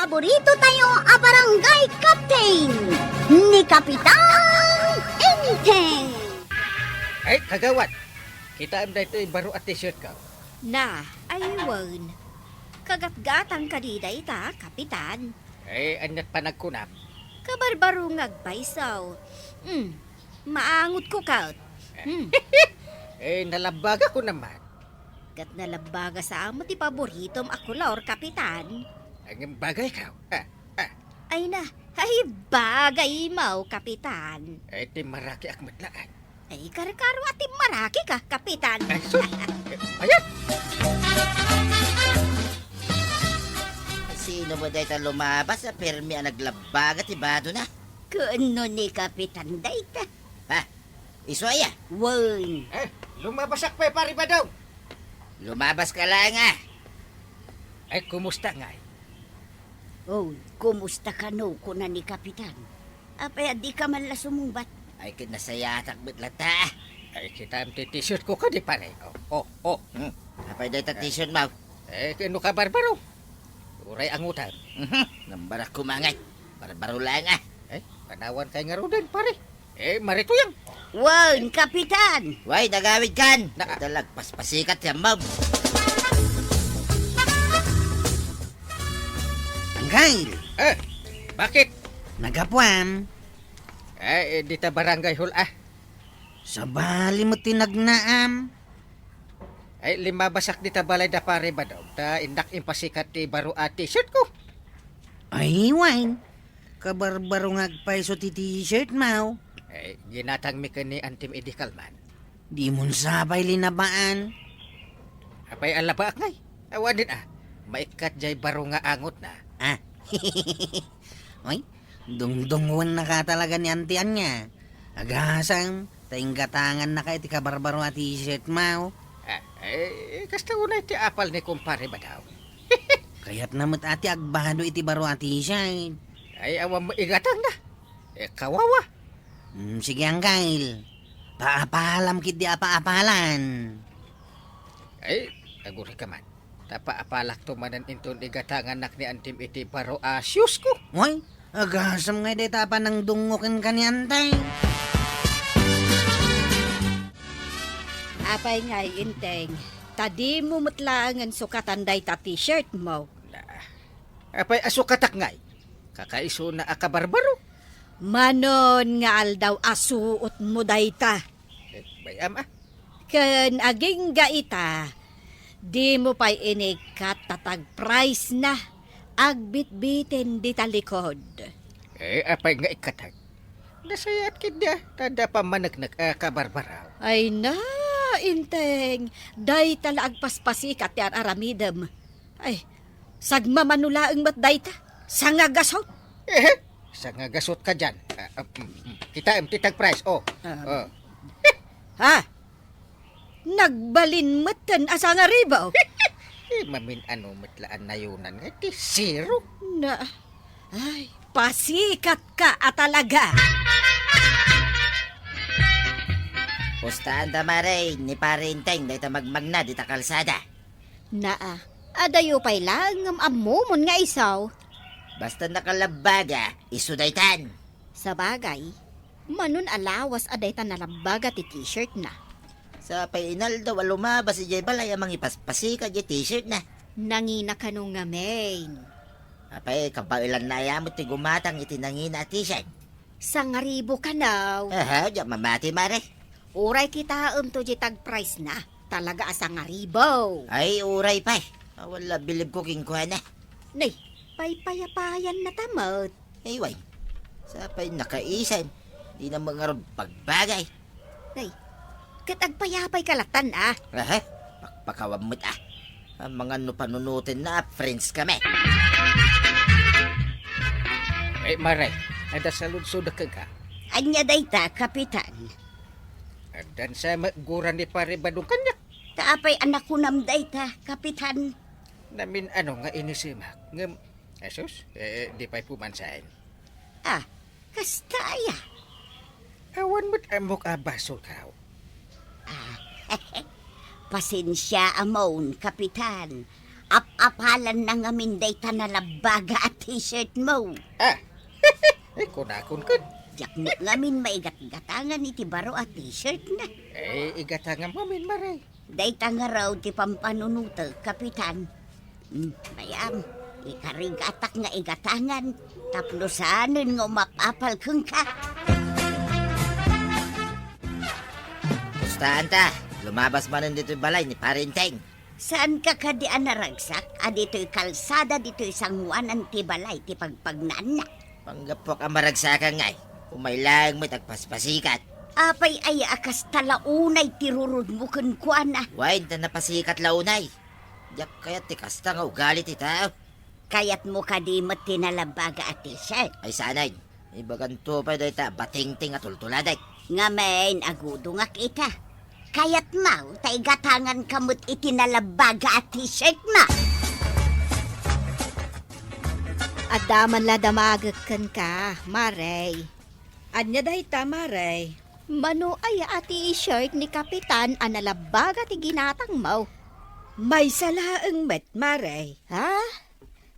paborito tayo a barangay captain ni Kapitan Enteng. Ay, kagawad. Kita am dito baro at t-shirt ka. Na, aywan. Kagatgatang kadida ita, kapitan. Ay, anyat pa nagkunap. Kabarbaro ngagpaisaw. Maangot ko kaut. Eh, nalabaga ko naman. Kat nalabaga sa amo ti paboritom ako lor, kapitan. Ang bagay ka. Ay na, ay bagay mo, kapitan. Ay, ti maraki ak matlaan. Ay karkaro at maraki ka, kapitan. Ay, sus. Ayan. Sino mo dahil lumabas sa permi ang naglabagat ibado na? Kuno ni kapitan dayta. Ha? Iswaya? Wan. Eh, lumabasak pa pari ba daw? Lumabas ka lang ah. Ay, kumusta nga? Oh, kumusta ka no, kuna ni kapitan? Apay, di ka man la sumumbat. Ay kinasayatak bitlata. Ay, kita am ti t-shirt ko ka di pare. Oh. Apay dahil ta t-shirt mo. Eh, kano ka barbaro? Uray ang utang. Nambarak kumangay. Barbaro lang ah. Eh, panawan kay nga rodan pare. Eh, marito yan. Wan, kapitan. Way, nagawid kan. Na- Dalag paspasikat yan mo. Anggail, Eh, bakit? nagapuan. Eh, dita barangay hul Sa bali mo tinagnaam. Ay, limabasak dita balay da pare ba daw? Ta indak impasikat ti baro at t-shirt ko. Ay, wine. Kabarbaro ngagpaiso ti t-shirt mo. Eh, ginatang mi ni antim idikal man. Di mo sabay linabaan. Apay alaba ngay. Awan din maikat jay baro nga angot na. Ah, Oy, dungdungwan na ka talaga ni antian niya. Agasang, taing gatangan na ka iti kabarbaro at t-shirt mo. Kasta unay ti apal ni kumpare ba daw? Kaya't namot ati agbado iti baro at t-shirt. Ay, awan mo igatang na. Eh, kawawa. Sige, Anggail. Paapalam kit di apa-apalan. Ay, aguri ka man. Tapa apalak to manan inton igatangan nak ni antim iti baro asyus ko. Oy, agasam nga deta pa ng dungukin ka ni antay. Apay nga inteng. Tadi mo matlaangan sukatan day ta t-shirt mo. Apay asukatak ngay. Kakaiso na akabarbaro. Manon nga aldaw asuot mo dayta. Eh, bayam Ken aging gaita. Di mo pa'y inikat tatag price na. Agbit-bitin di talikod. Eh, apay nga ikatag. Nasayat kidya. Tada pa managnag akabarbaraw. Ay na, inteng. Day tala agpaspasikat yan aramidem. Ay, sagmamanulaang mat dayta. Sangagasot. Eh, sa nga gasot ka dyan. Kita titag price. Ha? Nagbalin matan asa nga ribaw. Eh, mamin ano matlaan na yunan nga. Ti zero. Na, ay, pasikat ka talaga. Pustaan tamare, ni parinteng dahil ta magmagna di ta kalsada. Naa, adayo pa'y lang amumon nga isaw. Basta nakalabaga, isudaytan. Sa bagay, manon alawas aday ta nalambaga ti t-shirt na. Sa painal daw lumabas si Jay Balay amang ipaspasikat yung t-shirt na. Nangina ka nung ngamen. Apay, kapailan na yamot ti gumatang itinangina t-shirt. Sangaribo ka naw. Aha, diyan mamati mare. Uray kita to tag price na. Talaga asangaribo. Ay, uray pa. Wala bilib ko king kuha na. Nay, paypayapayan na tamot. Ay, way. Sa pay nakaisan. Di na mga ron pagbagay. Nay, katagpayapay kalatan Aha, pakpakawamot Ang mga panunutin na friends kami. Eh, maray. Ada sa lunsod ka ka. Anya dayta, kapitan. Dan sa maguran ni pare badong kanya. Kaapay anak ko nam dayta, kapitan. Namin ano nga inisimak. Ngam, asus, di pa'y pumansain. Kastaya. Awan mo't amok abaso ka. Pasensya amon, kapitan. Ap-apalan na ngamin day tanalabaga at t-shirt mo. Ah, ay kunakon kun. Diyak mo ngamin maigat-gatangan iti baro at t-shirt na. Igatangan mamin maray. Day tanga raw ti pampanunuto, kapitan. Bayam, ikarigatak nga igatangan. Taplosanin nga mapapal kung ka. Pustahan ta, lumabas man dito balay ni Parinteng. Saan ka kadian naragsak? Dito'y kalsada, dito'y sangwanan ti balay, ti pagpagnaan na. Panggapok ang maragsakan ngay. Umaylang may tagpaspasikat. Apay ay akas talaunay tirurod mo kuana. Wain ta napasikat launay. Yak kaya ti kasta nga ugalit itaw. Kayat mo kadimot tinalabaga at t-shirt. Ay sanay, ibaganto pa dahi ta batingting at tultuladay. Nga main agudo nga kita. Kayat mau, tay gatangan kamot itinalabaga at t-shirt ma. Adaman la damagagkan ka, Maray. Anya dahi ta, Maray. Mano ay ati shirt ni Kapitan analabaga ti ginatang mo. May salaang met, Maray. Ha?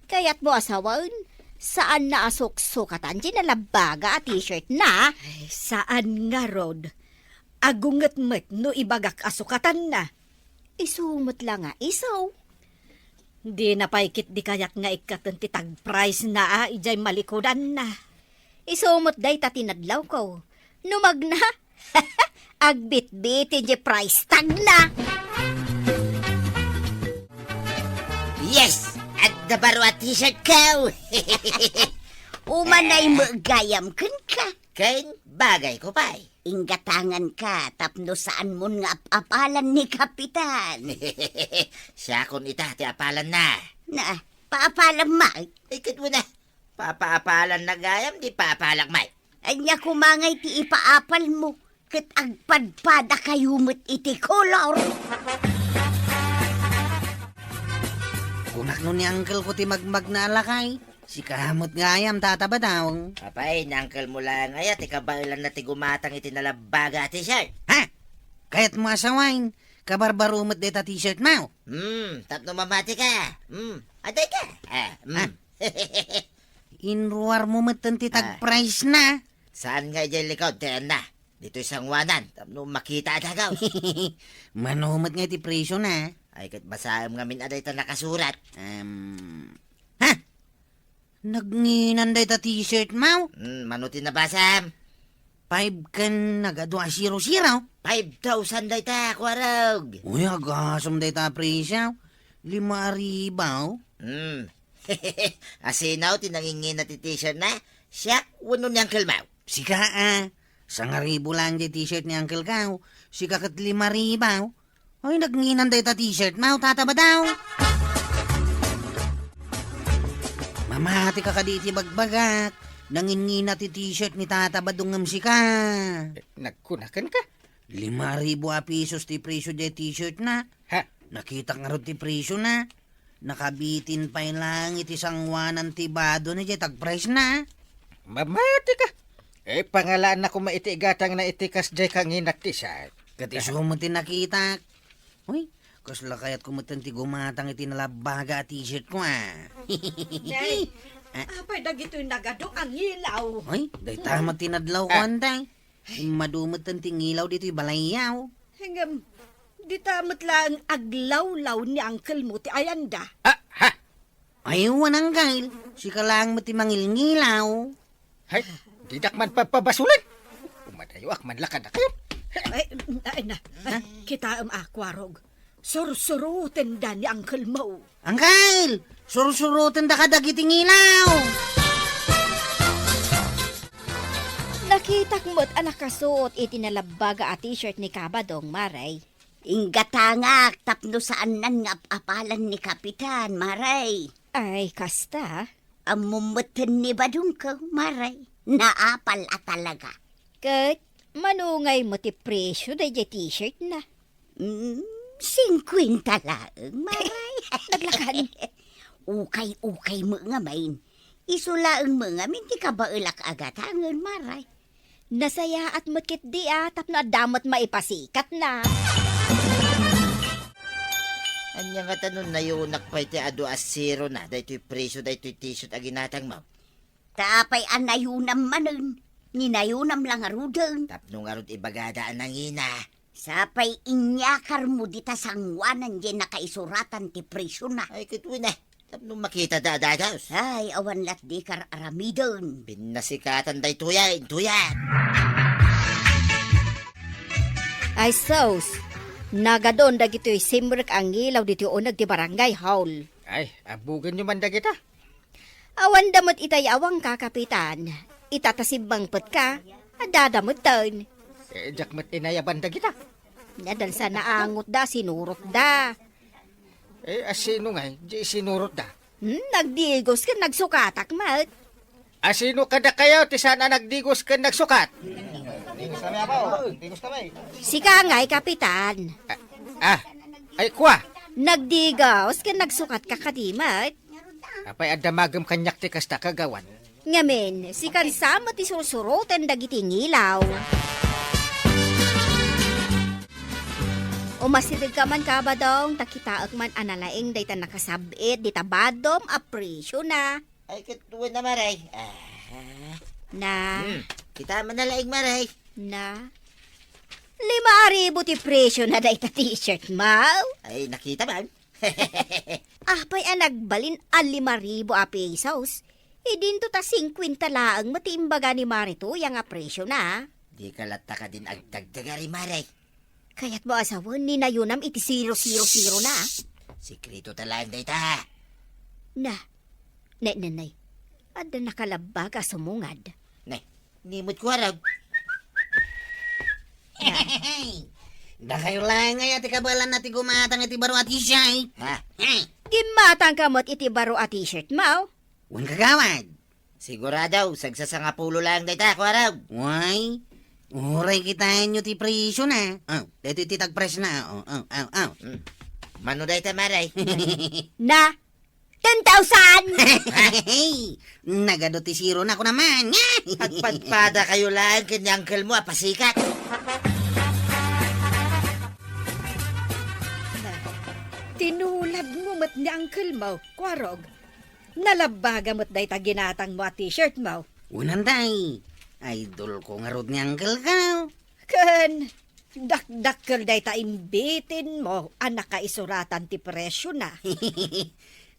Kayat mo asawan? Saan na asok-sukatan ginalabaga at t-shirt na? Ay, saan nga, Rod? Agungat met no ibagak asukatan na. Isumot lang nga, isaw. Di napaikit di kayak nga ikatan ti tag price na ijay malikodan na. Isumot day tatinadlaw ko. Numag na. Agbit-bit di price tag na. Yes! At nabaro at t-shirt ko! Umanay mo gayam kun ka. Kain, bagay ko pa eh. Inggatangan ka, tapno saan mo nga apalan ni Kapitan. Siya kon ita, ti apalan na. Na, paapalam ma. Ikit mo na. Papaapalan na gayam, di paapalag may. Anya kumangay ti ipaapal mo. Kat agpadpada kayumot iti kolor. Kunak no ni uncle ko ti magmag na alakay. Si kamot ngayam tataba daw. Apay, nangkal mo lang ay at ikabailan na ti gumatang itinalabaga t-shirt. Ha? Kaya't mo asawain. Kabarbarumot deta t-shirt mo. Tapno mamati ka. Aday ka. Inruar mo matan ti tag price na. Saan nga dyan likod, tiyan na. Dito isang wanan, tapno makita adagaw. Manumot nga ti presyo na. Ay, kat basaam ngamin aday ta nakasurat. Ha? Nagninan day ta t-shirt mo? Manutin na basam. 5 kan nagadwa 0-0. 5,000 day ta, kwarog. Uy, agasam day ta presyo. 5,000. Asinaw, tinangingin na ti t-shirt na. Siya, wano ni Uncle Mau. Sika 1,000 lang di t-shirt ni Uncle Kao. Sika kat 5,000. Ay, nagnginan day ta t-shirt mo, tataba daw. Mamati ka kaditi bagbagak. Nangingina ti t-shirt ni tataba dungam sika. Nagkunakan ka? 5,000 pesos ti presyo di t-shirt na. Ha? Nakita nga rin ti presyo na. Nakabitin pa lang iti sangwanan ti bado na di tag-price na. Mamati ka. Pangalaan na ko maitigatang na itikas jay kanginak t-shirt. Katiso mo ti nakita. Uy, kasla kaya't kumutan ti gumatang iti nalabaga t-shirt ko Day, apay dagito'y nagado ang ilaw. Uy, day tama tinadlaw ko anday. Madumutan ti ngilaw dito'y balayaw. Hanggang, di tamot lang aglaw-law ni Uncle mo ti ayanda. Ha? Ay, wanang gail. Sika lang mo ti mangilngilaw. Hay, didak man papabasulan. Umadayo man lakad na kayo. Ay na, kita akwarog. Sursurutin da ni Uncle mo. Angkail, surusurutan da kadag iti ngilaw. Nakita mo't anak kasuot itinalabaga at t-shirt ni Kabadong, Maray. Inggatangak, tapno saan nan nga apalan ni Kapitan, Maray. Ay, kasta. Amumutin ni Badong ko, Maray. Naapal at talaga. Kat, manungay mo ti presyo da t-shirt na. 50 lang, Maray. Naglakan. Ukay-ukay mo nga main. Isulaang mo nga, minti ka ba ilak agatangan, Maray? Nasaya at makit di tapno damot maipasikat na. Anya nga tanon na yunak pa iti ado as zero na. Dahito'y preso, dahito'y t-shirt aginatang mo. Tapay anayunam manen. Ninayunam lang arudeng. Tapno nga rod ibagadaan ng ina. Sapay inyakar mo dita sangwanan di nakaisuratan ti presyo na. Ay, kituwi na. Tapno makita dadagaws. Ay, awan lat di kar aramidon. Binasikatan dahito'y tuyan. Ay sos, nagadon dagito'y simrek ang ilaw dito unag di barangay hall. Ay, abugan nyo man dagita. Awan damot itay awang ka, kapitan. Itatasibang ka, adadamot ton. Jakmat inayaban dagita. Nadal sa naangot da, sinurot da. Asino nga, di sinurot da. Nagdigos ka, nagsukatak mat. Asino kada kayo, ti sana nagdigos ka nagsukat. Si Kangay, kapitan. Ay kwa. Nagdigos ka, nagsukat ka kadimat. Apay adamagam kanyak ti kasta kagawan. Ngamin, si kansama ti surusurutan dagiting ilaw. Umasitig ka man ka ba dong, takitaak man analaing day ta nakasabit, di ta badom, apresyo na. Ay, kituwi na maray. Na, Kita man na laing maray. na. 5,000 ti presyo na day ta t-shirt, mau. Ay, nakita man. Pay nagbalin al 5,000 a pesos. Idinto ta 50 laang matiimbaga ni Marito yang apresyo na. Di ka lata ka din agdagdagari maray. Kaya't mo asawan ni na yunam iti 000 na. Sikrito talang dayta. Na, nanay, ada nakalabag a sumungad. Nay, nimot ko harag. Da kayo lang nga iti kabalan na ti gumatang iti baro at t-shirt. Ha? Gimatang kamot iti baro a t-shirt, mau. Huwag kagawad. Siguradaw, sagsasangapulo lang dayta ko harag. Why? Uray kitain nyo ti presyo na. Dito iti tagpres na. Mano dayta maray. Na, 10,000! Nagado ti zero na ako naman. Pagpadpada kayo lang kanya uncle mo, pasikat. Tinulad mo mat ni Uncle mo, Kwarog. Nalabaga mo't day ta ginatang mo at t-shirt mo. Unanday. Idol ko nga rod ni Uncle ka. Ken, dakdakkel day ta imbitin mo, anak ka isuratan ti presyo na.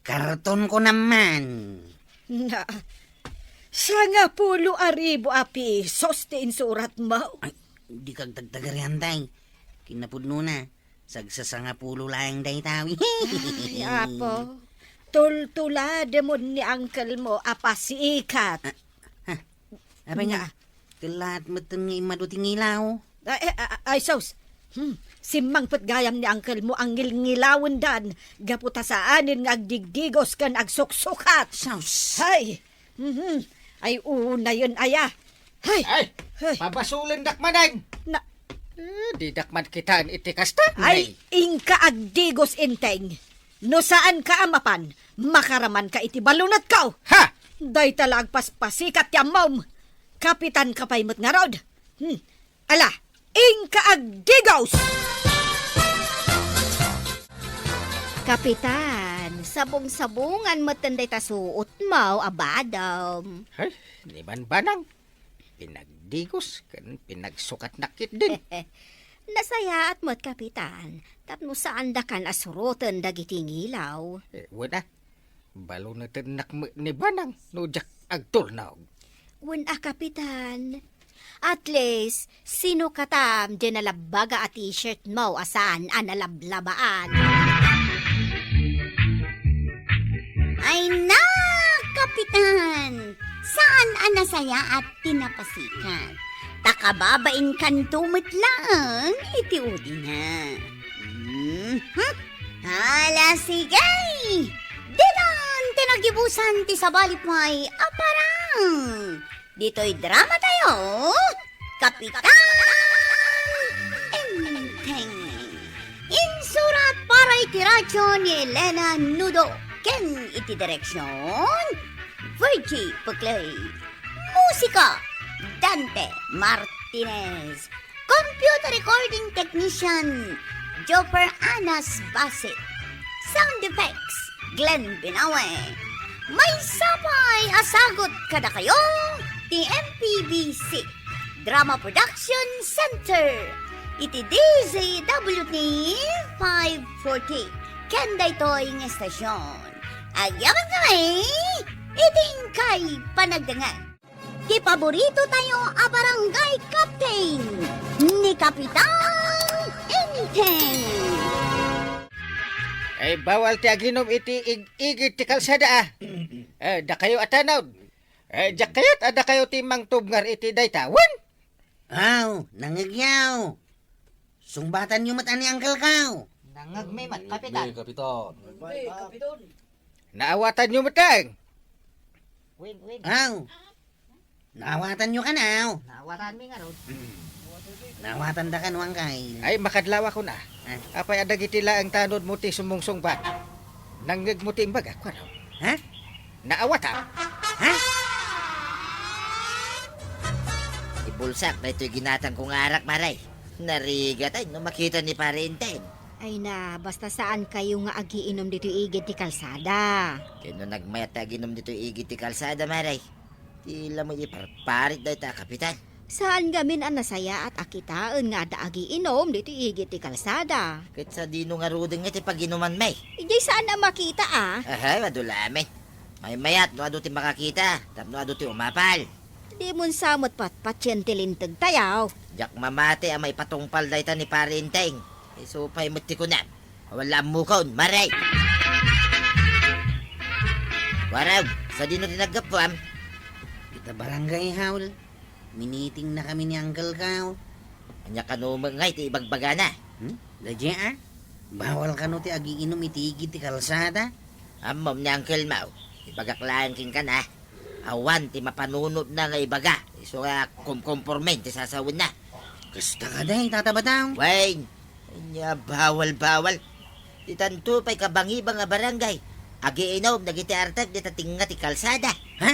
Karton ko naman. Na, sa 10,000 a pesos ti insurat mo. Ay, di kag dagdagarihan day. Kinapudno na. Sagsasangapulo lang day tawi. Ay, apo, tultulade mo ni Uncle mo apasikat. Abay nga, kalat mo itong imaduting ilaw. Ay, sos. Simang gayam ni Uncle mo ang ngilngilawon dan. Gaputa saanin nga agdigdigos kan agsuksukat. Saus. Hay! Ay, una yun, aya. Hay! Ay, Ay. pabasulin dakmanan. Na, Di dakman kitaan iti kasta. ay, ingka agdigos inteng. No saan ka amapan, makaraman ka iti balunat ka. Ha! Day talag paspasikat yamom. Kapitan kapaymot nga rod. Ala, ingka agdigos! Kapitan, sabong-sabungan matanday ta suot mau, abadam. Ay, di man banang. Pinagdigos, kan pinagsukat nakit din. Nasaya at mo't kapitan, tapno saan da kan asurutan dagiting ilaw. Wala. Balo na tinak ni banang. Nujak agturnaw. Wala kapitan. At least, sino katam di nalabaga at t-shirt mo asan ang nalablabaan? Ay na, Kapitan! Saan ang nasaya at tinapasikat? Takababain kan tumit lang, itiudi na. Hala, sige! Dinan, tinagibusan ti sabalipay, aparang! Dito'y drama tayo, Kapitan! Enteng! Insurat para itiradyo ni Elena Nudo, ken iti direksyon, Virgie Puclay. Musika, Dante Martinez. Computer recording technician, Joper Anas Basit. Sound effects, Glenn Binawe. May sapay asagot kada kayo, TMPBC, Drama Production Center. Iti DZWT 540, Kenday Toy ng estasyon. Agyaman kami, iting kay panagdangan. Di paborito tayo a barangay captain ni Kapitan Enteng. Ay, bawal ti aginom iti igit ti kalsada ah. Da kayo atanaw. Da kayo't ada kayo ti mangtubngar iti daytawan. Aw, nangagyaw. Sungbatan niyo mat ani Uncle Kaw. Nangagmimat, kapitan. Naawatan nyo matang. Aw, naawatan niyo ka na. Nawaran mi nga ron. Naawatan da ka nuwang kay. Ay, makadlawa ko na. Apay adag itila ang tanod mo ti sumungsong bat. Nanggag mo ti imbaga, kwaraw. Ha? Naawata. Ha? Ibulsak na ito'y ginatang kong arak, maray. Narigat ay, nung makita ni Parenten. Ay na, basta saan kayo nga agiinom dito igit ti kalsada. Kaya nung nagmayat na ginom dito igit ti kalsada, maray. Tila mo iparparit daw ta, kapitan. Saan gamin ang nasaya at akitaan nga da agiinom dito igit ti kalsada. Kahit sa dino nga ruding nga ti pag-inuman may. Ijay saan na makita ah? Ahay, madulamin. May mayat, no ado ti makakita. Tapno ado ti umapal. Di mon samot patpatsyentilintag tayaw. Jak mamate ang may patungpal dahi ta ni Parenteng. Isupay mo ti kunam. Wala mo kaon, maray. Waraw, sa dino tinagapam. Kita barangay haul. Miniting na kami ni Uncle Kaw. Anya kanumang ngay ti ibagbaga na. Dadya ah? Bawal ka no ti agiinom itigit ti kalsada. Amom ni Uncle Mau. Ibagaklaan king ka na. Awan ti mapanunod na nga ibaga. Iso nga kumkompormen ti sasawin na. Kasta ka day, tatabataw. Wayne, anya bawal-bawal. Di tanto pa'y kabangibang nga barangay. Agi inom, nagiti artag, di tatinga ti kalsada. Ha?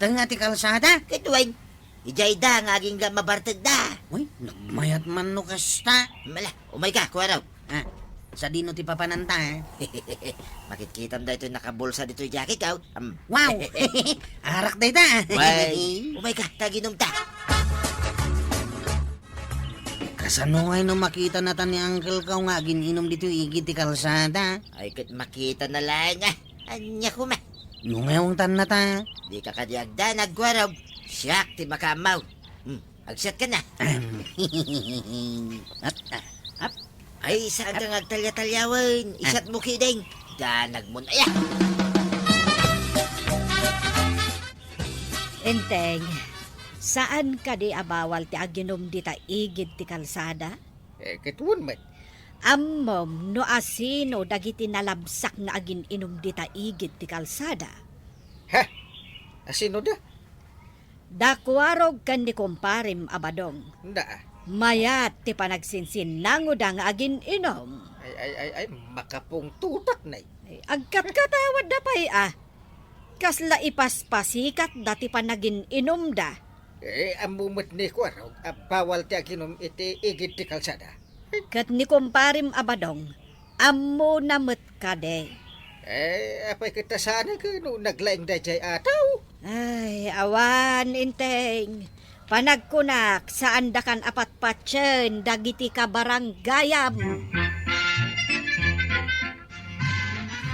Tanga ti kalsada? Kit Wayne, ijay da nga aging ga mabartag da. Uy, nagmayat man no kasta. Mala, umay ka, kuwaraw. Ah, sa dino ti papananta eh. Makitkitam da ito nakabulsa dito yung jacket, kaw. Wow! Arak day ta. Wayne, umay ka, taginom ta. Kasano ngay no makita na ta ni Uncle Kaw nga gininom dito igit ti kalsada. Ay, kit makita na lang nga. Anya kuma. Nungayong tan na ta. Di ka kadiagda, nagwaraw. Siyak, ti makamaw. Agsat ka na. At, Ay, saan ka ngagtalya-talyawan? Isat mo kideng. Danag mo na ya. Enteng, saan ka di abawal ti aginom di ta igid ti kalsada? Kituon man. Ammom no asino dagiti nalabsak nga agin inom di ta igid ti kalsada. Ha? Asino da? Dakwarog kan ni kumparim abadong. Da. Mayat ti panagsinsin nanguda nga agin inom. Ay, makapong tutak na. Agkat katawad da pa'y Kasla ipaspasikat dati pa nagin inom da. Ang mumot ni kwaraw, bawal ti aginom iti igit ti kalsada. Kat ni kumparim abadong, ammo namit ka de. Apay kita sana ka no naglaing da jay ataw. Ay, awan, inteng. Panagkunak, saan da kan apatpatsen, dagiti ka baranggayam.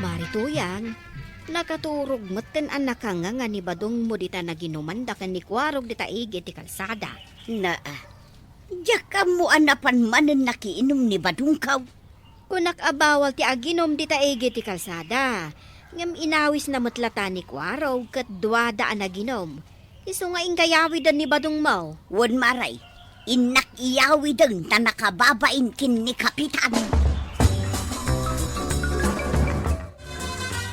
Marituyang, nakaturog maten anak ka nga ni badong mo dita naginuman da kan ni kwarog dita igit ti kalsada. Diyak mo anapan manen nakiinom ni Badungkaw. Kunak abawal ti aginom dita igit ti kalsada. Ngam inawis na matlata ni kwarog kat duwada ang naginom. Iso nga ingayawidan ni badong mo. Wan maray, inak iyawidan na nakababain kin ni Kapitan.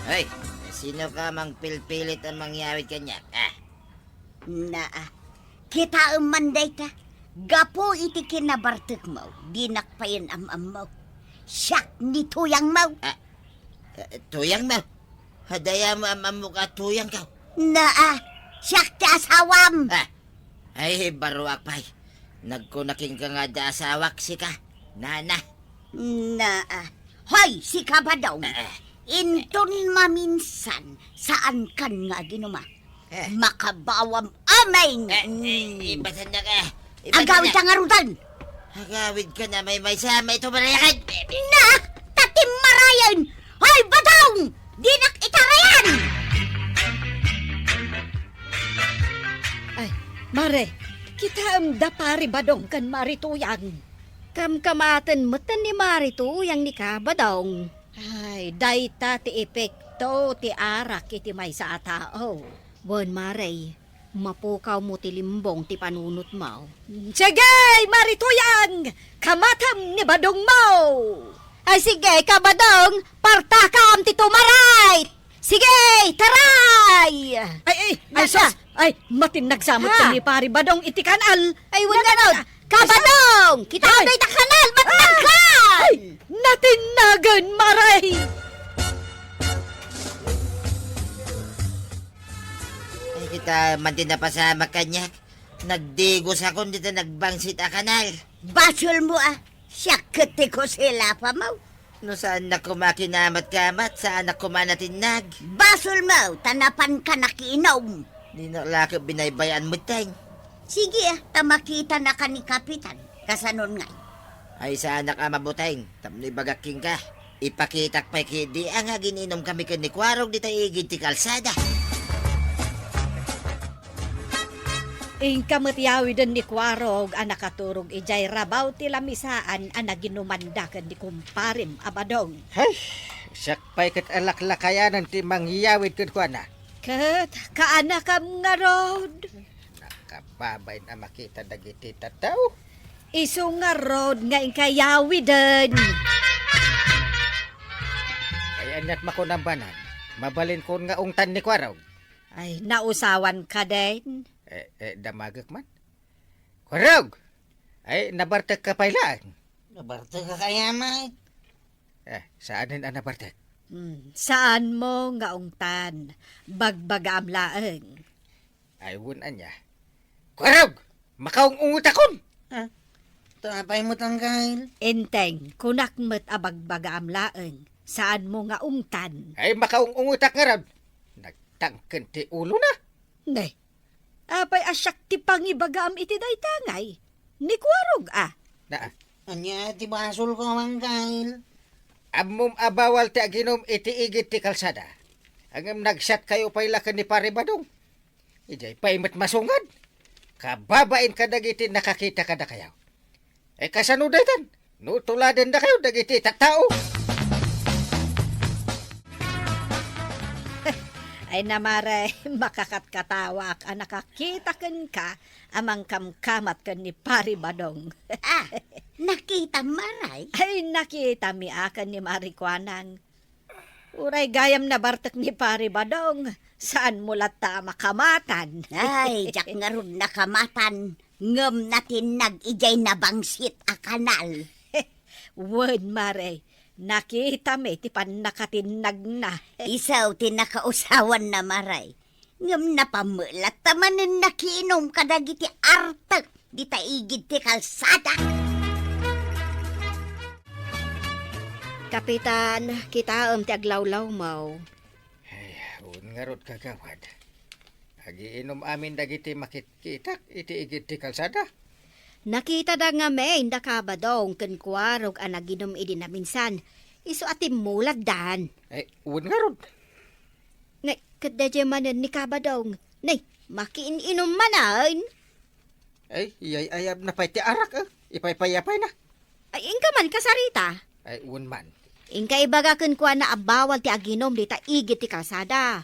Ay, sino ka mang pilpilit ang mangyawid kanya? Kita manday ta. Gapo iti kinabartek mo, di nakpayan am mo. Siyak ni tuyang mo. Tuyang mo? Hadaya mo ang mukha tuyang ka. Siyak ti asawam. Ay, baruak pay. Nagkunaking ka nga da asawak si ka. Nana. Hoy, si Kabadong. Inton maminsan, saan kan nga ginuma? Makabawam aming. Ibasan na ka. Agawid ka nga rudan. Agawid ka na may sama ito marayakan. Na, tatim marayan. Hoy, Badong! Dinak itarayan! Ay, mare, kita am dapari badong kan marituyan. Kamkamatan matan ni Marito yang ni Kabadong. Ay, dayta ti epekto ti arak iti may sa tao. Bon Maray, mapukaw mo ti limbong ti panunot mo. Sige, marituyan! Kamatam ni badong mo! Ay sige, Kabadong, partakam ti tumaray! Sige, taray! Ay, Asa? sus! Ay, matin nagsamot Ha? ka ni pari badong iti kanal. Ay, wala Kabadong! Kita Ay! ay ta kanal, matnagkan! Ay, natinagan, maray! Ay kita man din napasama kanya. Nagdigos ako dito nagbangsit a kanal. Basol mo Siyakete ko sila pa mo. No saan na kumakinamat-kamat, saan na kumanatinag. Basol mo, tanapan ka nakiinom. Di na laki binaybayan mo tayong. Sige tamakita na ka ni Kapitan. Kasanon nga. Ay saan na ka mabutayng, tamni bagaking ka. Ipakitak pa kidi ang gininom kami kanikwarog di tayo igid ti kalsada. Ing kamatyawi din ni Kwarog ang nakaturog ijay rabaw ti lamisaan ang naginumandakan ni kumparim abadong. Hay, sakpay kat alaklakayanan ti manghiyawid kat ko na. Kat, kaanakam nga rod. Nakababay na makita dagiti tataw. Iso nga rod nga inkayawi din. Ay anyat makunambanan. Mabalin ko nga ungtan ni Kwarog. Ay, nausawan ka din. Damagak man. Kwarog! Ay, nabartag ka pailaan. Nabarta ka kaya, may. Saanin ang nabartag? Saan mo nga ungtan? Bagbaga amlaeng. Ay, wunan niya. Kwarog! Makaong ungutakon! Tapay mo tanggal. Enteng, kunak met abagbaga amlaeng. Saan mo nga ungtan? Ay, makaong ungutak nga ron. Nagtangken ti ulo na. Ne, apay asyak ti pangibagaam iti daytangay. Ni Kwarog Na, Anya, ti basol ko mangkail. amom abawal ti aginom iti igit ti kalsada. Ang nagsat kayo pailakan ni Pare Badong. Ijay paimat masungad. Kababain ka dagiti nakakita ka na kayo. Kasano daytan? No tuladen na kayo dagiti tattao. Ay namare, makakatkatawak ang nakakita ken ka amang kamkamat ken ni Pari Badong. Nakita maray. Ay nakita mi akan ni Marikwanan. Uray gayam na bartek ni Pari Badong. Saan mula ta makamatan? Ay, jak nga ron nakamatan. Ngem natin nag-ijay na bangsit a kanal. Word mare, nakita mi ti pan nakatinag na. Isaw tinakausawan na maray. Ngem napamulat tamanin nakiinom kadagiti artek di taigid ti kalsada. Kapitan, kita ti aglawlaw mo. Nga rod kagawad. Agiinom amin dagiti makitkitak iti igit ti kalsada. Nakita da nga may da Kabadong ken Kwarog ang naginom idi na minsan. Iso ati mulag dan. Ay, nga rod. Ngay, kadadya manan ni Kabadong. Nay, makiininom manan. Ay, iyay ayab na pa'y ti arak Ipaypayapay na. Ay, ingka man kasarita. Ay, man. Ingka ibaga ken kwa na abawal ti aginom di ta igit ti kalsada.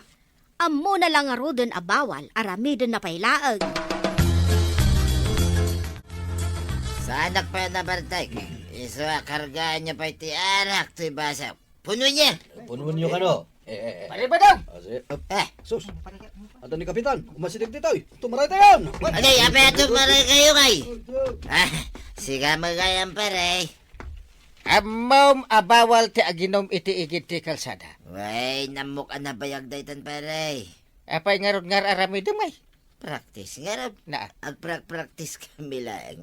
Ammo na lang aro dun abawal, arami dun na pailaag. Saanak pa na bartay. Iso kargaan niya pa iti arak to ibasa. Puno niya. Punuan nyo ka no? Pare Badong! Sus, ato ni Kapitan, umasinig dito eh. Tumaray tayo! Anay, apeto maray kayo kay. Siga magayan pare. Amom abawal ti aginom iti igit ti kalsada. Way, namok na bayag daytan pare. Apay nga rod nga arami dumay. Practice nga rab. Na, Practice kami lang.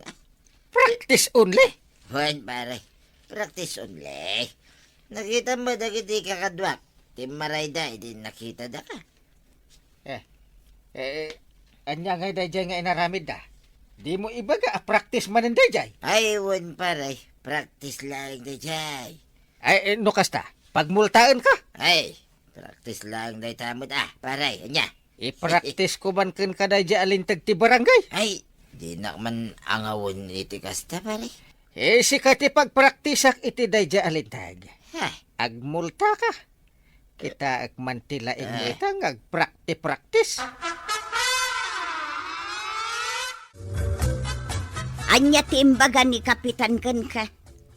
practice only. Huwag pare. Practice only. Nakita mo dagiti kakadwak. Ti marayda, iti nakita da ka. Anya nga dayjay nga inaramid da. Di mo ibaga, practice man ang dayjay. Ay, wan paray. Practice lang da jay. Ay, no kasta, pagmultaan ka. Ay, practice lang da tamod paray, anya. I-practice ko man kin ka dayjay alintag ti barangay. Ay, di na man angawon iti kasta paray. Sikat ipagpraktisak iti dayjay alintag. Ha, Agmulta ka. Kita agmantilain mo itang agprakti-practice. Anya timbaga ni Kapitan kan ka.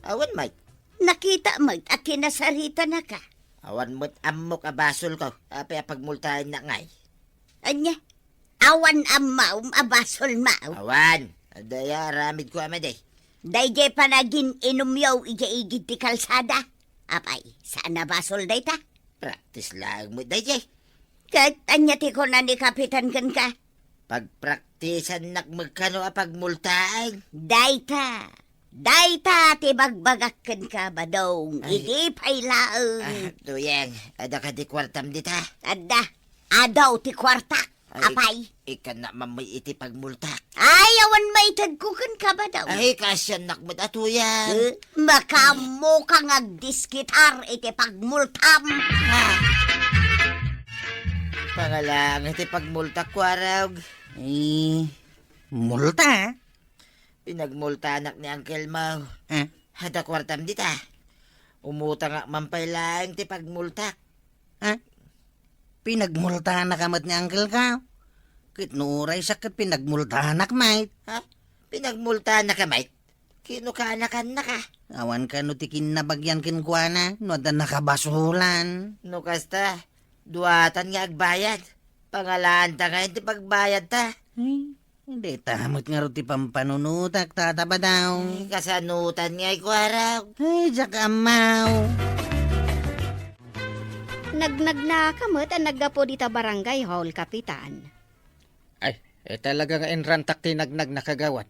awan mate. Nakita mo at kinasarita na ka. Awan mo't amok abasol ko. Apay pagmultahin na ngay. Anya, awan amaw, abasol maaw. Awan. Adaya ramid ko amade. Dayjay panagin inumyaw ija-igid ti kalsada. Apay, saan nabasol day ta? Practice lang mo dayjay. Kat anya ti ko na ni Kapitan kan ka. Pagpraktisan nak magkano pagmultahin. Dayta ti bagbagak kan ka badong. Ay. Iti pailaeng. Tuyang, ada ka di kwartam dita. Adda, adaw ti kwarta. Apay. Ikan na mamay iti pagmultak. Ay, awan maitag ko kan ka badaw. Ay, kasyan nak mo tuyang. Makamo kang agdiskitar iti pagmultam. Pangalang iti pagmultak ko arag. Multa? Pinagmulta anak ni Uncle Mau. Eh? Hada kwartam dita. Umuta nga mampay lang ti pagmultak. Pinagmultahan na kamat ni Uncle ka. Kit nuray sakit pinagmultahan na mate. Ha? Pinagmulta na ka, mate. Kinukanakan na ka. Awan ka no tikin na bagyan kinkwana. No da nakabasulan. No kasta, duwatan nga agbayad. Pangalaan ta nga iti pagbayad ta. Ay, hindi tamot nga ro ti pampanunutak tataba daw. Ay, kasanutan nga ikwaraw. Ay, jak amaw. Nagnag na kamot ang naggapo dita barangay hall, Kapitan. Ay, talaga nga inrantak tinagnag na kagawat.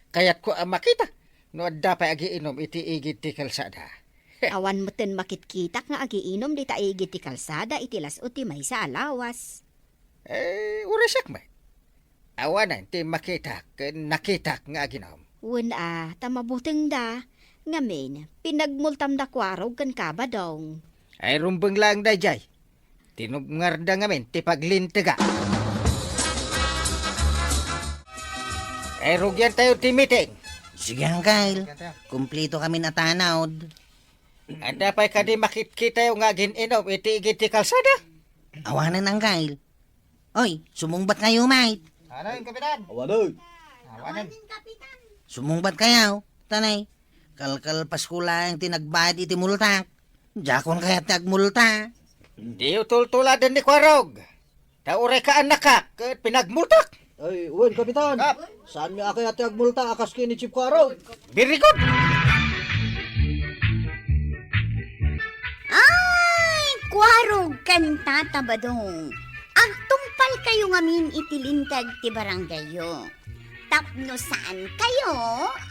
Kaya't ko makita. No dapat agiinom iti igid ti kalsada. Awan mo tin makitkitak nga agiinom dita igit ti kalsada itilas o ti may sa alawas. Urasak man. Awanan ti makitak, nakitak nga aginom. Wala, tamabuteng da. Ngamin, pinagmultam da kwaraw kan kabadong. Ay rumbeng lang dayjay. Tinubngarda ngamin ti paglintiga. Ay rugyan tayo ti meeting. Sige, Uncle. Kumplito kami na tanawd. Anda pa'y ka di makitkita yung nga gininom iti igit ti kalsada. Awanan, Uncle. Oy, sumungbat kayo, mate. Ano yung kapitan? Awanoy. Awanan. Sumungbat kayo. Tanay, kalkal paskula yung tinagbayad iti multak. Jakon kaya tagmulta. Di utol-tuladan ni Kwarog. Tauray ka anak ka, kat pinagmultak. Ay, uwan, Kapitan. Kap. Saan mi akay ati agmulta akas kini Chief Kwaro? Very good. Ay, kwarog kan tatabadong. Agtungpal kayo ngamin itilintag ti baranggayo. Tapno saan kayo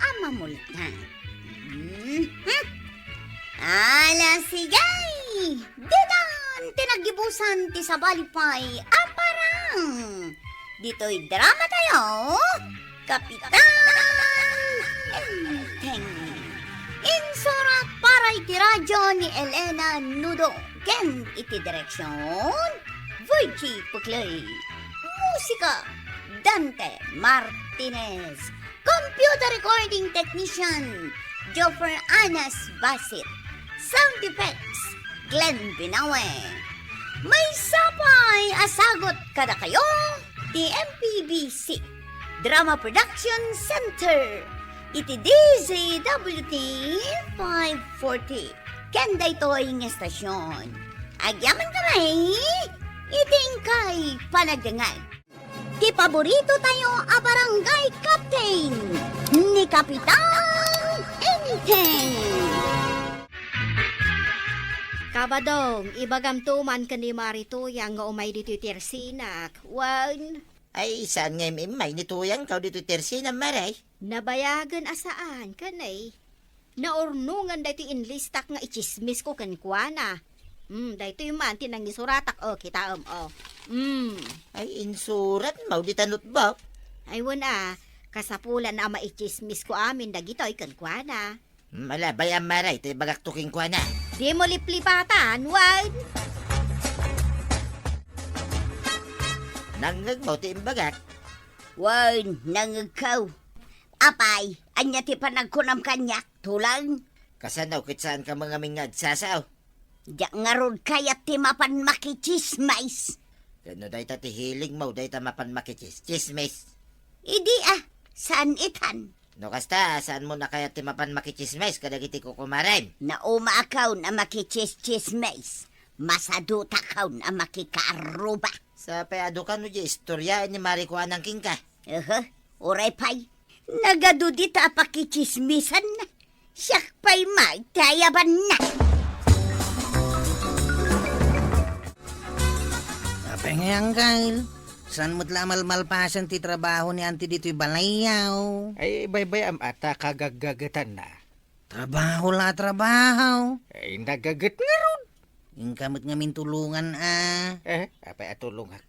amamulta. Ala sigay! Didan! Tinagibusan ti sabalipay aparang! Dito'y drama tayo! Kapitan! Enteng! Insurat para iti radyo ni Elena Nudo. Ken iti direksyon Virgie Puclay. Musika Dante Martinez. Computer recording technician Joffer Anas Basit. Sound effects Glenn Binawe. May sapay asagot kada kayo di MPBC Drama Production Center. Iti DZWT 540. Kanda ito'y ng estasyon. Agyaman kamay, iting kay panagdangag. Ti paborito tayo a barangay captain ni Kapitan Enteng. Kabadong, ibagam tuman ka ni Marito yang nga umay dito tersinak. Wan, Ay, saan nga may nituyang kau dito tersi na maray? nabayagan asaan kanay. Naurnungan dahito inlistak nga ichismis ko kan kuana. Dahito yung man tinang nisuratak. Kita Ay, insurat mau di tanot ba? Ay wala, kasapulan na maichismis ko amin dagitoy kan kuana. Malabay ang maray, tayo bagak tuking ko na. Di mo liplipatan, wag. Nangag mo, ti bagak. Wan, nangagaw. Apay, anya ti panagkunam kanyak, tulang. Kasanaw, kitsaan ka mga mingag sasaw. Diyak nga rod kayat ti mapan makichismais. Kano dahi ta ti hiling mo, dahi ta mapan makichis. Chismis. Idi saan itan? No kasta, saan mo na kaya ti mapan makichismis kadagiti ko kumaren? Na umaakaw na makichismais. Masaduta kaw na makikaruba. Sa peado ka no di istorya ni Mari ko anang king ka. Oray pay. Nagado dita pakichismisan na. Siyak pay may tayaban na. Apay nga, Uncle. Saan mo't lamal-malpasan ti trabaho ni Auntie dito'y balayaw? Ay, baybay am ata kagagagatan na. Trabaho la trabaho. Ay, nagagat nga ron. Yung kamot nga mintulungan Apay atulungan.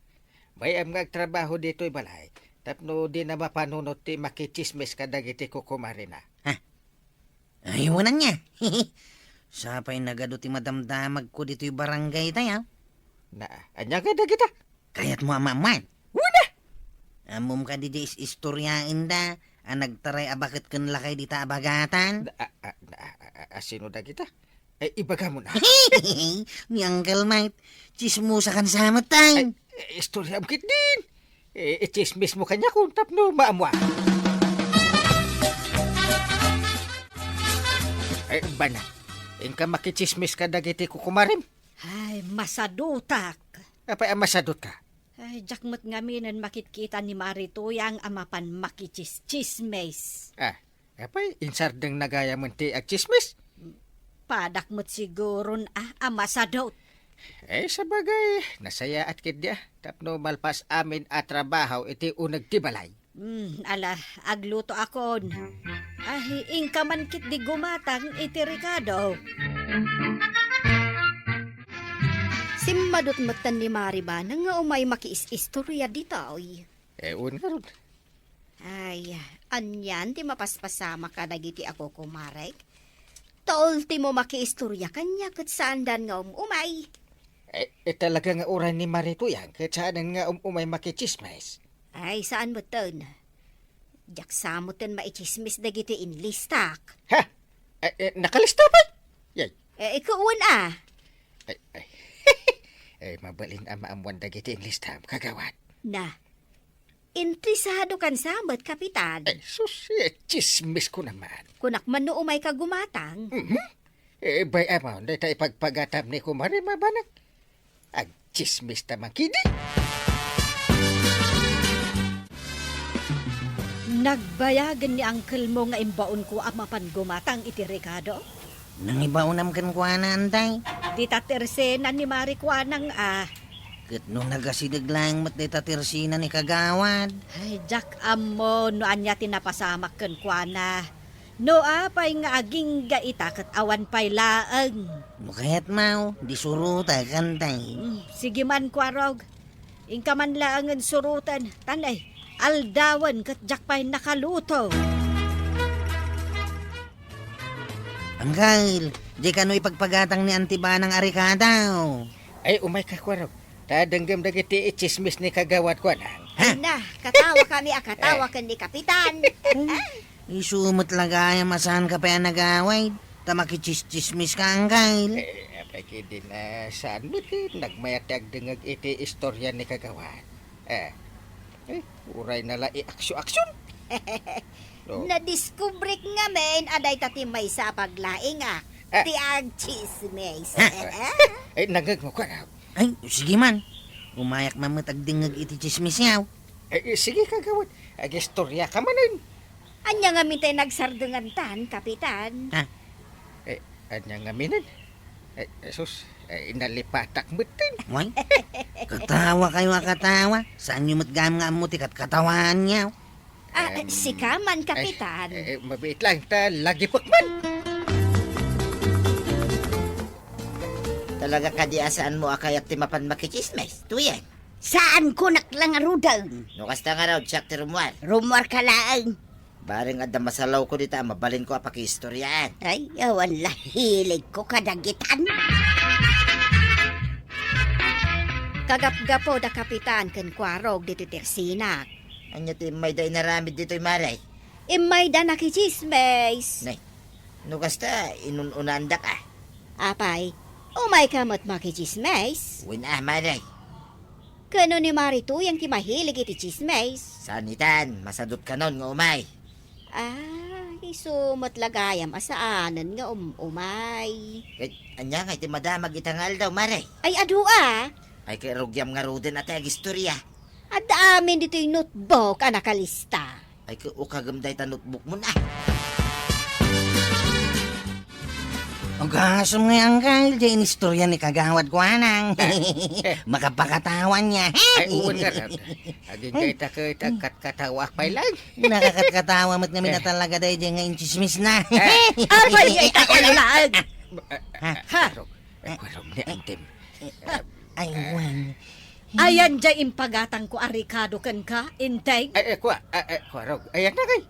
Bay am trabaho dito'y balay. Tapno di na mapanunot ti makichismis kadagiti ko kumarin na. Ayaw na niya. Sapay nagado ti madamdamag ko dito'y barangay tayo. Na, anya ka dagita. Kaya't mo amaman. Una! Amom ka di istoryain da. Nagtaray abakit kan lakay di ta abagatan. Sino dagita? Ay, ibaga mo na. Ni Uncle Mike. Chismusa kan sama tayo. Istorya am kit din. Chismis mo kanya kung tapno maamwa. Ay, bana. Ingka makichismis ka dagiti ko kumarim. Ay, masadutak. Apay amasadot ka. Ay, jakmat ngaminan makitkita ni Maritoyang amapan makichismes. Apay, insardeng nagaya mo ti agchismis. Padakmat siguron amasadot. Sa bagay, nasaya at kidya. Tapno malpas amin at trabaho iti unag tibalay. Agluto akon. Ay, ingka man kit di gumatang iti Ricardo. Simmadot matan ni Mariba na nga umay makiis-istorya dito. Un nga ron. Ay, anyan ti mapaspasama ka dagiti ako kumarek. Taol ti mo makiistorya kanya kat saan dan nga umay. Talaga nga uray ni Marito yan, kahit saan nga umay makichismis. Ay, saan mo ton? Jaksa mo ton maichismis dagiti inlistak. Ha? Nakalista pa? Yay. Ikuun Mabalin ang maamuan dagiti inlistam, kagawad. Na, intrisado kan samat, kapitan. Sus, chismis ko naman. Kunak man no umay ka gumatang. Bay amaw, dahi tayo pagpagatam ni kumari mabanag. Ag chismis tamang kidi. Nagbayagan ni Uncle mo nga imbaon ko amapan gumatang iti Ricardo. Nang ibaunam kan kuha na, Antay. Di tatersena ni Marikwanang Kat nung nagasidag lang mat di tatirsina ni Kagawad. Ay, Jack amo, no anya tinapasamak kan kuana. No apay nga aging gaita kat awan pay laeng. Mukayat mau, di suruta kantay. Sige man kwarog. Ingka man laangan surutan. Tanay, aldawan kat Jack pay nakaluto. Anggal, di ka no ipagpagatang ni Antibanang Arikadaw. Ay, umay ka kwarog. Tadanggam dagiti chismis ni kagawad ko na. Na, katawa kami katawa kan ni kapitan. Isumot lagaya masahan ka pa yan nagaway. Tamakichismis ka, Anggal. Apay din saan mo nagmayatag dengag iti istorya ni kagawad. Uray nala i-aksyon-aksyon. Nadiskubre nga men, aday tati may sa paglaing Ti ag chismes. Nagag mo kwarog. Ay, sige man. Umayak mamatag dingag iti chismis yaw. Sige kagawad. Ag-istorya ka manin. Anya nga mintay nagsardungan tan, kapitan. Anya nga minin. Sus, inalipatak mo din. Way, katawa kayo katawa. Saan yung matgam nga mo tikat katawan yaw? Si Kaman, kapitan. Mabait lang ta, lagi pakman. Talaga kadiasaan mo akayat ti mapan makichismes. Tuyan. Saan ko naklangarudan? No kasta nga raw, tsak ti rumwar. Rumor ka lang. Baring adda masalaw ko dita, mabalin ko apakiistoryaan. Ay, awan lahilig ko kadagitan. Kagapgapo da kapitan ken kwarog dito tersinak. Anya ti may day naramid dito'y maray. Imay da nakichismes. Nay, no kasta, inununanda ka. Apay, umay kamot makichismes. Uwin maray. Kano ni Marito yung kimahilig iti chismes. Sanitan, masadot ka nun nga umay. Isumot lagayam asaanan nga umay. Kaya, anya nga, iti madamag itangal daw, maray. Ay adua, Ay kay rugyam nga ruden at istorya. at amin dito yung notebook nakalista. Ay kay ukagamday ta notebook mo na. Ang gasam nga, Uncle. Diyan istorya ni Kagawad ko, anang. Makapakatawan niya. Ay, uwan ka rin. Aging kayo katawa pa lang. Nakakatkatawa mo't kami na talaga dahil diyan nga inchismis na. Abay, ay kakalalaan. Kwarog. Kwarog ni Antim. Ay, Juan. Ayan dyan impagatang ko arikado kan ka, intay. Kwarog. Ayan na kay.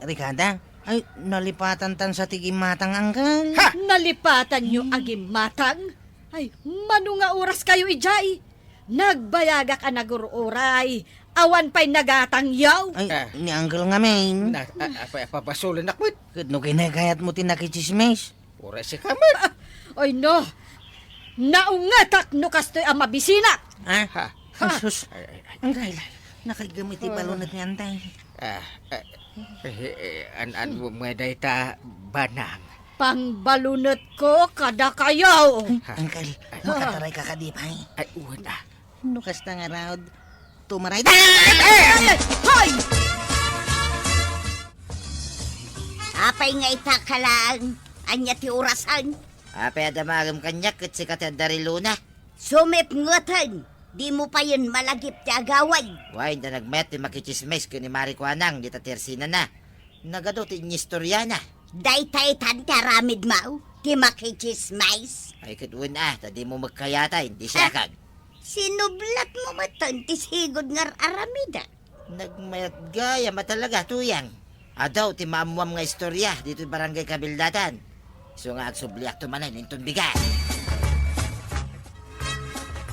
Ricada, ay, nalipatan tan sa tigimatang, Uncle. Ha! Nalipatan nyo agim matang. Ay, mano nga oras kayo ijay. Nagbayaga ka nagururay. Awan pa'y nagatang yaw. Ay, ni Uncle nga, main. Papasulan na kwit. No kinagayat mo tinakichismis. Ura si Kaman. Ay no, naungatak no kastoy ang mabisina. Ha? Ha? Ay, sus. Ay. Uncle, nakagamit ipalunat ni Antay. An mo meday ta banang. Pangbalunot ko kada kayaw. Uncle, makataray ka kadipay. Ay, uwan na. Nukas na nga raw, tumaray. Hoy! Apay nga itakalaan. Anya ti orasan. Apay adamagam kanyak kat si katadari luna. Sumip ngatan. Di mo pa yun malagip ti agaway. Why, na nagmet ti makichismes ko ni Mari Kuanang, di tatersina na. Nagado ti inistorya na. Daytay tantaramid mau. Ti makichismais. Ay katuwan tadi mo magkayata, hindi siya kag. Sinublat mo matan ti sigod ngar aramida. Nagmayat gaya matalaga tuyang. Adaw ti maamuam nga istorya dito barangay Kabildatan. So nga agsubliak tumanan inton bigat.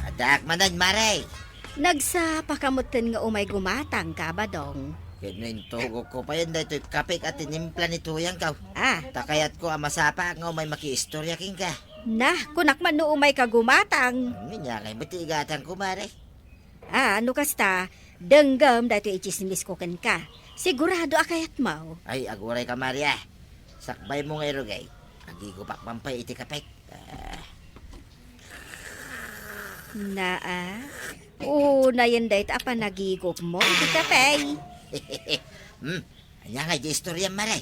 Adak manan maray. Nagsapakamutin nga umay gumatang ka ba dong? Kinintugo ko pa yan dito kapik at tinimpla ni tuyang kaw. Takayat ko ang masapa nga may makiistorya king ka. Kunak man no umay ka gumatang. Nga kay matigatan ko maray. Ano kasta, denggam dati ichismis ko kan ka. Sigurado akayat mo. Ay aguray ka Maria. Sakbay mo nga irugay. Agi ko pakmampay iti kapik. Na yan dahit apa nagigop mo, iti kapay. Anya nga di istorya maray.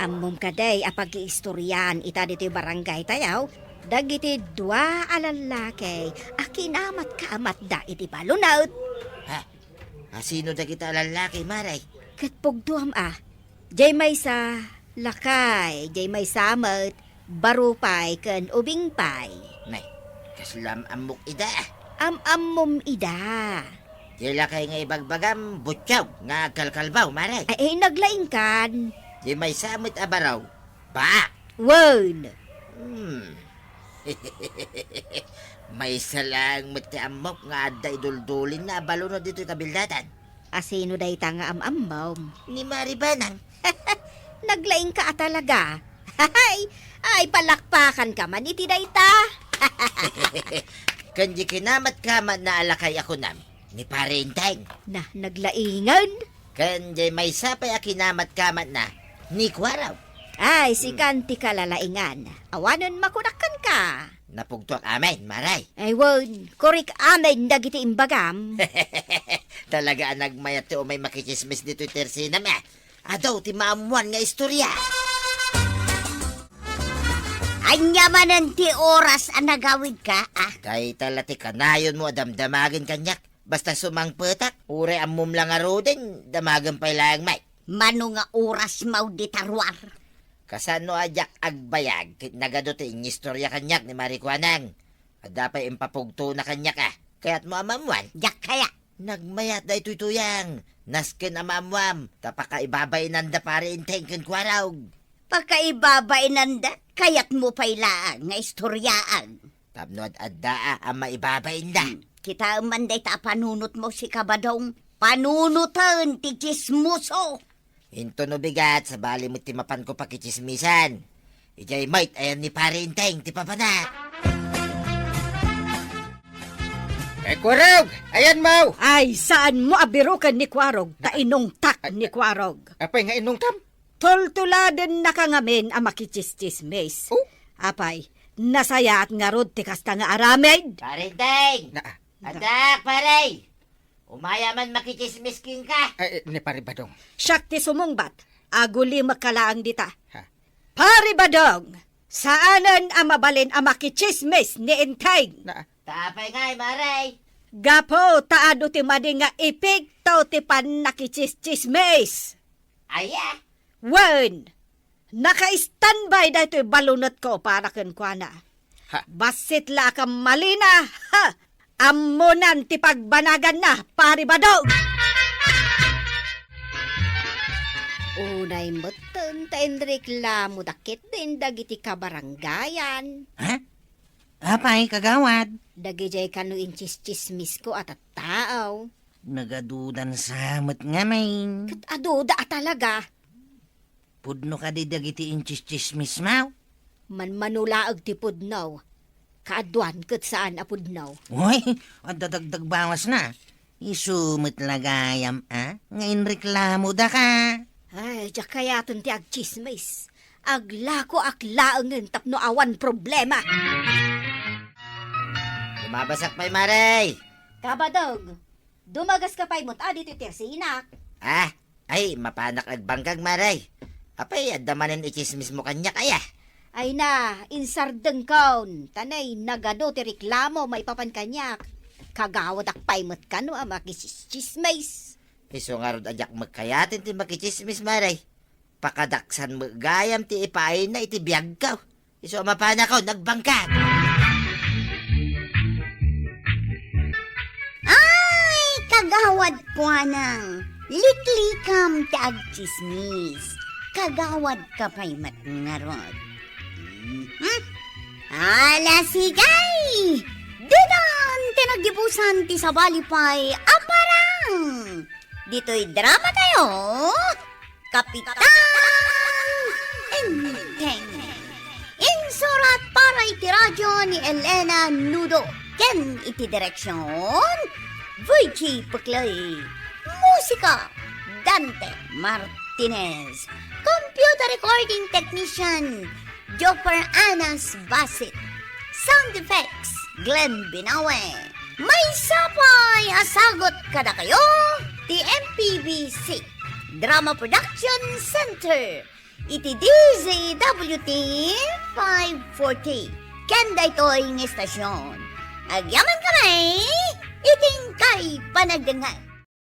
Amom kaday apag istoryan ita dito barangay tayaw. Dagiti dua alalaki, akinamat kaamat da iti balunod. Sino da kita lalaki maray? Katpugduam jay may sa lakay, jay may samet, barupay, ken ubingpay. Nay, kaslam amok ida. Amom ida. Di lakay nga ibagbagam, butyaw, nga kalkalbaw maray. Ay naglaing kan. Di may samit abaraw, ba? Won. May salang mati amok nga adda iduldulin na balon dito kabildatan. Asino day nga amam. Ni Maribanang. Naglaing ka talaga. Ay palakpakan ka man iti dayta. Kanji kinamat kaman na alakay ako nam. Ni Parinteng. Naglaingan. Kanji may sapay akinamat kaman na. Ni Kwaraw. Ay, si kanti ka lalaingan. Awanon makunakan ka. Napugtok amin, maray. Ay, won. Korik amin dagiti imbagam. Talaga nagmayat ti o may makichismis dito tersina me. Adaw ti maamuan nga istorya. Anya manan ti oras ang nagawid ka, Kay talati kanayon mo damdamagin kanyak. Basta sumangpetak, ure amum lang arodin, damagan pa ilang may. Mano nga oras mau di tarwar. Kasano ajak agbayag, kit nagado ti istorya kanyak ni Mari Kuanang. Adapay impapugto na kanya ka. Kaya't mo amamuan. Jak kaya. Nagmayat da ito'y tuyang. Nasken amamuam. Tapaka ibabay nanda pare inteng ken kwaraw. Pagkaibabay nanda, kayat mo pailaan nga istoryaan. Tapno adda ang maibabay na. Kita manday ta panunot mo si Kabadong. Panunutan ti chismuso. Hinto no bigat, sa bali mo timapan ko pakichismisan. Ijay might ayan ni pare inteng, ti papana. Kwarog! Ayan, Mau! Ay, saan mo abirukan ni Kwarog? Tainong tak ni Kwarog. Apay nga inong tam? Tultuladen na ka ngamin ang makichischismis. Oh? Apay, nasaya at nga rod tikas ta nga aramid. Pare inteng! Na, Adak, pare! Umaya man makichismisking ka. ay, ni Pare Badong. Siyak ti sumungbat, aguli makalaang dita. Ha? Pari Badong, saanan ang mabalin ang makichismis ni Intay? Na, Tapay nga, maray. Gapo, taado ti madi nga ipikto ti pan nakichischismis. Aya! Wen, naka-standby da ito'y balunot ko para kenkwana. Ha? Basit la ka malina, ha! Amunan ti pagbanagan na, Pari Badong! Unay moten taen reklamo dakit din dagiti kabarangayan. Ha? Apay, kagawad. Dagijay kanu inchis-chismis ko at tao. Nagadudan samot nga main. Kat aduda talaga. Pudno ka di dagiti inchis-chismis mau. Manmanulaag ti pudnaw. Kaadwan kat saan apudnaw. Uy, at dadagdag bawas na. Isumot lagayam, Ngayon reklamo da ka. Ay, diya kayatan ti agchismis. Aglako aklaangan tapno awan problema. Lumabasak pa'y, maray. Kabadog, dumagas ka pa'y mo't adito tersinak. Ay, mapanak agbangkag, maray. Apay, adamanin ichismis mo kanya kaya. Ay na, insardeng kaun. Tanay, nagado ti reklamo may papan kanyak. Kagawad akpay mo't kano ang makisischismis. Iso nga rod ajak magkayatin ti makichismis, maray. Pakadaksan mo gayam ti ipaay na iti biyag ka. Iso mapana ka, nagbangkag. Ay, kagawad ko nang. Liklikam ti agchismis. Kagawad ka pa'y matngarod. Ala sigay! Didan tinagdibusan ti sabalipay aparang! Dito'y drama tayo! Kapitan Enteng! Insurat para iti radyo ni Elena Nudo. Ken iti direksyon Vici Puclay. Musika Dante Martinez. Computer recording technician Jopper Anas Basit. Sound effects Glenn Binawe. May sapay asagot kada kayo ti MPBC Drama Production Center iti DZWT 540 Kenda ito'y ng estasyon. Agyaman kami iting kay panagdangan.